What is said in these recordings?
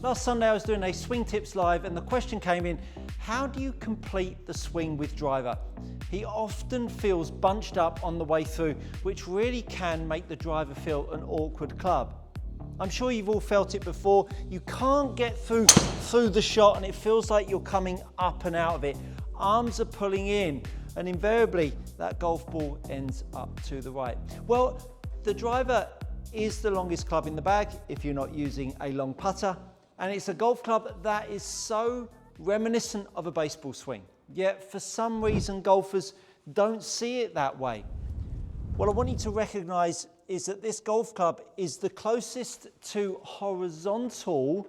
Last Sunday I was doing a Swing Tips Live and the question came in, how do you complete the swing with driver? He often feels bunched up on the way through, which really can make the driver feel an awkward club. I'm sure you've all felt it before. You can't get through the shot and it feels like you're coming up and out of it. Arms are pulling in and invariably that golf ball ends up to the right. Well, the driver is the longest club in the bag if you're not using a long putter, and it's a golf club that is so reminiscent of a baseball swing. Yet for some reason golfers don't see it that way. What I want you to recognise is that this golf club is the closest to horizontal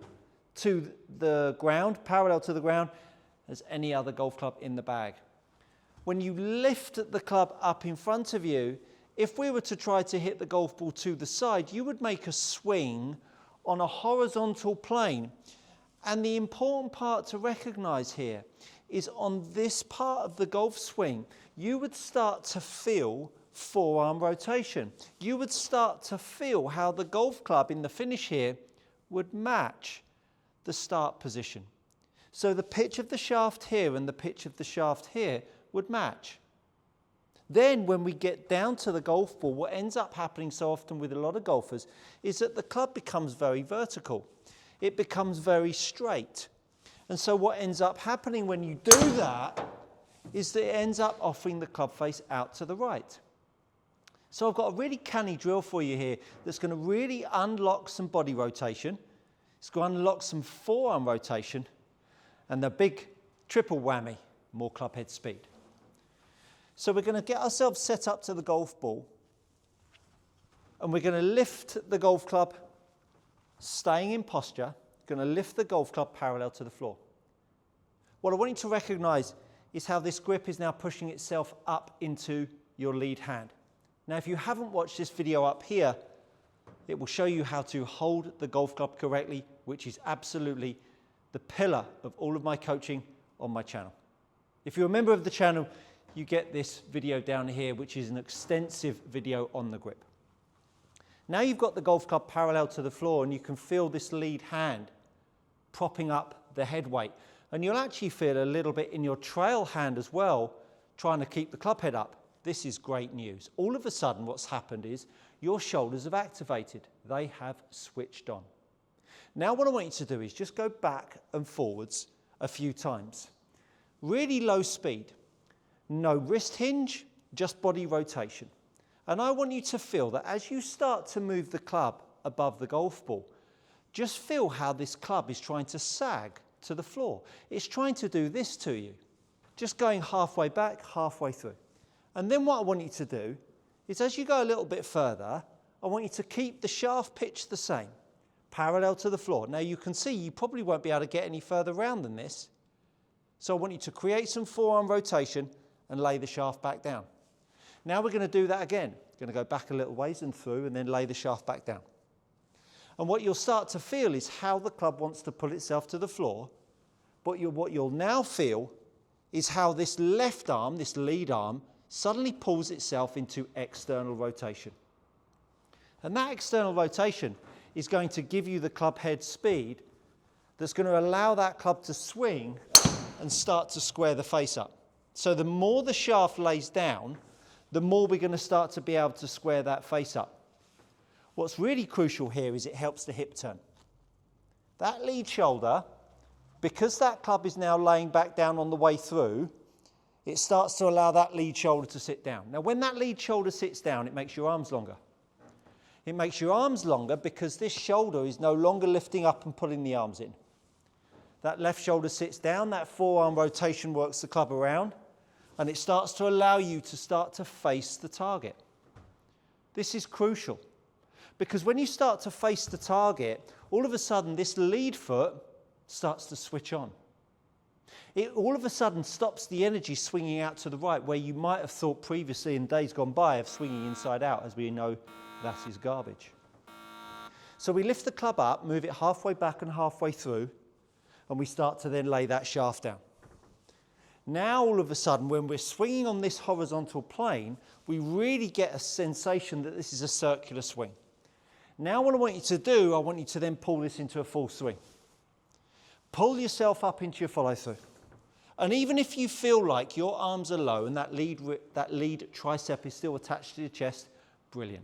to the ground, parallel to the ground, as any other golf club in the bag. When you lift the club up in front of you, if we were to try to hit the golf ball to the side, you would make a swing on a horizontal plane. And the important part to recognise here is on this part of the golf swing, you would start to feel forearm rotation. You would start to feel how the golf club in the finish here would match the start position. So the pitch of the shaft here and the pitch of the shaft here would match. Then when we get down to the golf ball, what ends up happening so often with a lot of golfers is that the club becomes very vertical. It becomes very straight. And so what ends up happening when you do that is that it ends up offering the club face out to the right. So I've got a really canny drill for you here that's going to really unlock some body rotation. It's going to unlock some forearm rotation and the big triple whammy, more club head speed. So we're going to get ourselves set up to the golf ball and we're going to lift the golf club, staying in posture, going to lift the golf club parallel to the floor. What I want you to recognise is how this grip is now pushing itself up into your lead hand. Now, if you haven't watched this video up here, it will show you how to hold the golf club correctly, which is absolutely the pillar of all of my coaching on my channel. If you're a member of the channel, you get this video down here, which is an extensive video on the grip. Now you've got the golf club parallel to the floor and you can feel this lead hand propping up the head weight. And you'll actually feel a little bit in your trail hand as well, trying to keep the club head up. This is great news. All of a sudden what's happened is your shoulders have activated. They have switched on. Now what I want you to do is just go back and forwards a few times. Really low speed. No wrist hinge, just body rotation. And I want you to feel that as you start to move the club above the golf ball, just feel how this club is trying to sag to the floor. It's trying to do this to you. Just going halfway back, halfway through. And then what I want you to do is as you go a little bit further, I want you to keep the shaft pitch the same, parallel to the floor. Now you can see you probably won't be able to get any further round than this. So I want you to create some forearm rotation and lay the shaft back down. Now we're going to do that again. We're going to go back a little ways and through and then lay the shaft back down. And what you'll start to feel is how the club wants to pull itself to the floor. But what you'll now feel is how this left arm, this lead arm, suddenly pulls itself into external rotation. And that external rotation is going to give you the club head speed that's going to allow that club to swing and start to square the face up. So the more the shaft lays down, the more we're going to start to be able to square that face up. What's really crucial here is it helps the hip turn. That lead shoulder, because that club is now laying back down on the way through, it starts to allow that lead shoulder to sit down. Now when that lead shoulder sits down, it makes your arms longer. It makes your arms longer because this shoulder is no longer lifting up and pulling the arms in. That left shoulder sits down, that forearm rotation works the club around, and it starts to allow you to start to face the target. This is crucial because when you start to face the target, all of a sudden this lead foot starts to switch on. It all of a sudden stops the energy swinging out to the right where you might have thought previously in days gone by of swinging inside out, as we know that is garbage. So we lift the club up, move it halfway back and halfway through, and we start to then lay that shaft down. Now all of a sudden when we're swinging on this horizontal plane, we really get a sensation that this is a circular swing. Now what I want you to do, I want you to then pull this into a full swing. Pull yourself up into your follow through. And even if you feel like your arms are low and that lead tricep is still attached to your chest, brilliant.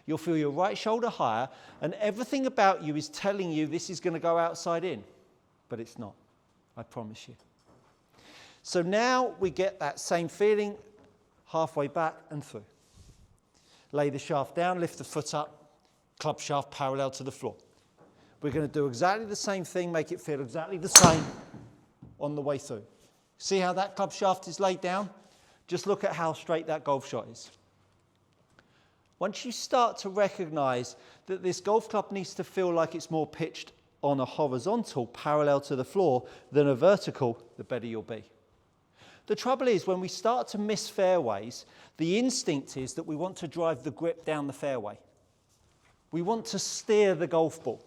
You'll feel your right shoulder higher and everything about you is telling you this is going to go outside in, but it's not, I promise you. So now we get that same feeling halfway back and through. Lay the shaft down, lift the foot up, club shaft parallel to the floor. We're going to do exactly the same thing, make it feel exactly the same on the way through. See how that club shaft is laid down? Just look at how straight that golf shot is. Once you start to recognize that this golf club needs to feel like it's more pitched on a horizontal parallel to the floor than a vertical, the better you'll be. The trouble is when we start to miss fairways, the instinct is that we want to drive the grip down the fairway. We want to steer the golf ball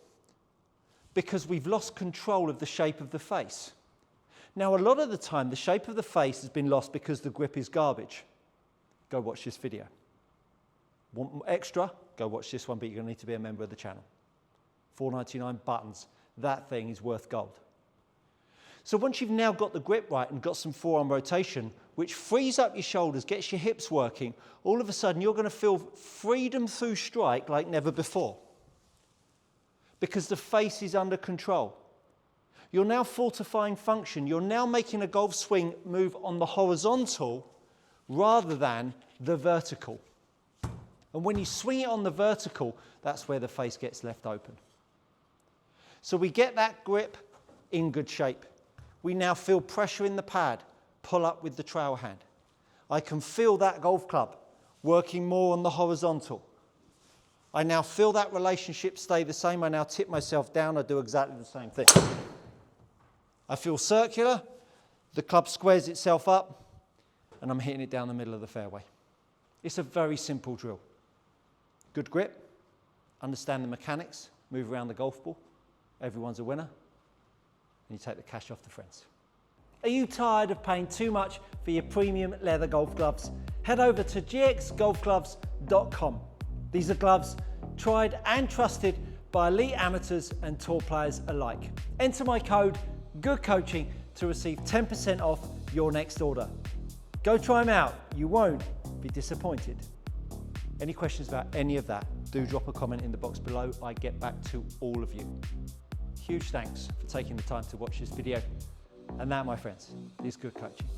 because we've lost control of the shape of the face. Now, a lot of the time, the shape of the face has been lost because the grip is garbage. Go watch this video. Want extra? Go watch this one, but you're going to need to be a member of the channel. $4.99 buttons. That thing is worth gold. So once you've now got the grip right and got some forearm rotation, which frees up your shoulders, gets your hips working, all of a sudden you're going to feel freedom through strike like never before. Because the face is under control. You're now fortifying function. You're now making a golf swing move on the horizontal rather than the vertical. And when you swing it on the vertical, that's where the face gets left open. So we get that grip in good shape. We now feel pressure in the pad, pull up with the trail hand. I can feel that golf club working more on the horizontal. I now feel that relationship stay the same. I now tip myself down. I do exactly the same thing. I feel circular, the club squares itself up, and I'm hitting it down the middle of the fairway. It's a very simple drill. Good grip, understand the mechanics, move around the golf ball. Everyone's a winner, and you take the cash off the friends. Are you tired of paying too much for your premium leather golf gloves? Head over to gxgolfgloves.com. These are gloves tried and trusted by elite amateurs and tour players alike. Enter my code GOODCOACHING to receive 10% off your next order. Go try them out. You won't be disappointed. Any questions about any of that, do drop a comment in the box below. I get back to all of you. Huge thanks for taking the time to watch this video. And that, my friends, is good coaching.